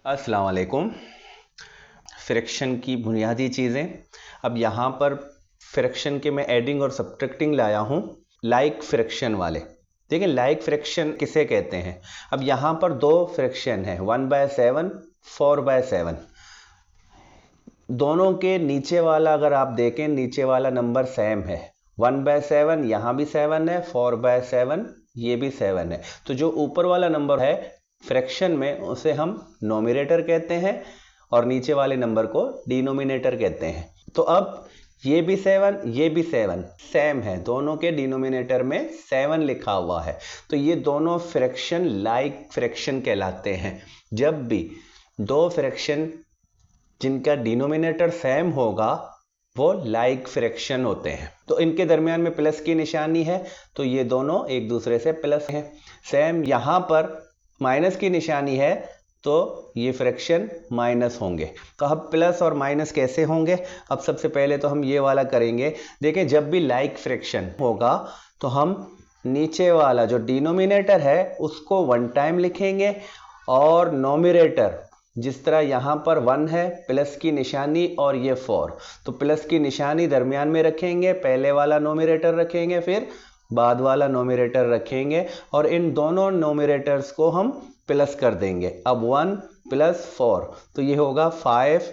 अस्सलाम वालेकुम। फ्रैक्शन की बुनियादी चीज़ें। अब यहाँ पर फ्रैक्शन के मैं एडिंग और सब्ट्रैक्टिंग लाया हूँ लाइक फ्रैक्शन वाले। देखिए लाइक फ्रैक्शन किसे कहते हैं। अब यहाँ पर दो फ्रैक्शन है 1/7 4/7। दोनों के नीचे वाला अगर आप देखें नीचे वाला नंबर सेम है। 1/7 यहाँ भी 7 है, 4/7 ये भी 7 है। तो जो ऊपर वाला नंबर है फ्रैक्शन में उसे हम नोमिनेटर कहते हैं और नीचे वाले नंबर को डिनोमिनेटर कहते हैं। तो अब ये भी 7 ये भी 7 सेम है, दोनों के डिनोमिनेटर में 7 लिखा हुआ है। तो ये दोनों फ्रैक्शन लाइक फ्रैक्शन कहलाते हैं। जब भी दो फ्रैक्शन जिनका डिनोमिनेटर सेम होगा वो लाइक फ्रैक्शन होते हैं। तो इनके दरमियान में प्लस की निशानी है तो ये दोनों एक दूसरे से प्लस हैं। सेम यहाँ पर माइनस की निशानी है तो ये फ्रैक्शन माइनस होंगे। तो अब प्लस और माइनस कैसे होंगे। अब सबसे पहले तो हम ये वाला करेंगे। देखें जब भी लाइक फ्रैक्शन होगा तो हम नीचे वाला जो डिनोमिनेटर है उसको 1 टाइम लिखेंगे और नोमिनेटर जिस तरह यहाँ पर 1 है प्लस की निशानी और ये 4, तो प्लस की निशानी दरमियान में रखेंगे, पहले वाला नोमिनेटर रखेंगे फिर बाद वाला नोमिनेटर रखेंगे और इन दोनों नोमिनेटर्स को हम प्लस कर देंगे। अब 1 + 4 तो ये होगा 5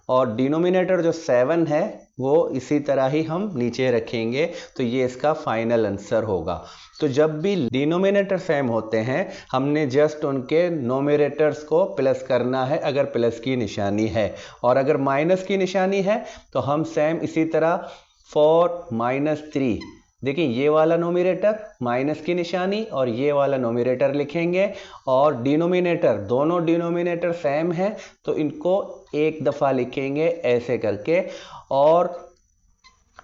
और डिनोमिनेटर जो 7 है वो इसी तरह ही हम नीचे रखेंगे। तो ये इसका फाइनल आंसर होगा। तो जब भी डिनोमिनेटर सेम होते हैं हमने जस्ट उनके नोमिनेटर्स को प्लस करना है अगर प्लस की निशानी है, और अगर माइनस की निशानी है तो हम सेम इसी तरह 4 - 3 देखिए ये वाला नोमिनेटर माइनस की निशानी और ये वाला नोमिनेटर लिखेंगे और डिनोमिनेटर दोनों डिनोमिनेटर सेम है तो इनको एक दफ़ा लिखेंगे ऐसे करके। और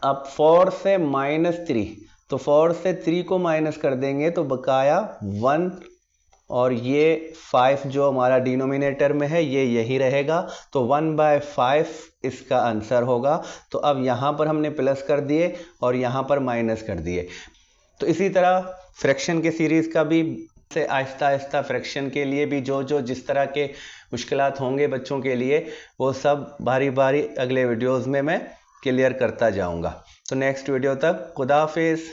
अब 4 से -3 तो 4 से 3 को माइनस कर देंगे तो बकाया 1 और ये 5 जो हमारा डिनोमिनेटर में है ये यही रहेगा। तो 1/5 इसका आंसर होगा। तो अब यहाँ पर हमने प्लस कर दिए और यहाँ पर माइनस कर दिए। तो इसी तरह फ्रैक्शन के सीरीज़ का भी से आहिस्ता आहिस्ता फ्रैक्शन के लिए भी जो जिस तरह के मुश्किलात होंगे बच्चों के लिए वो सब बारी बारी अगले वीडियोज़ में मैं क्लियर करता जाऊँगा। तो नेक्स्ट वीडियो तक खुदा हाफिज़।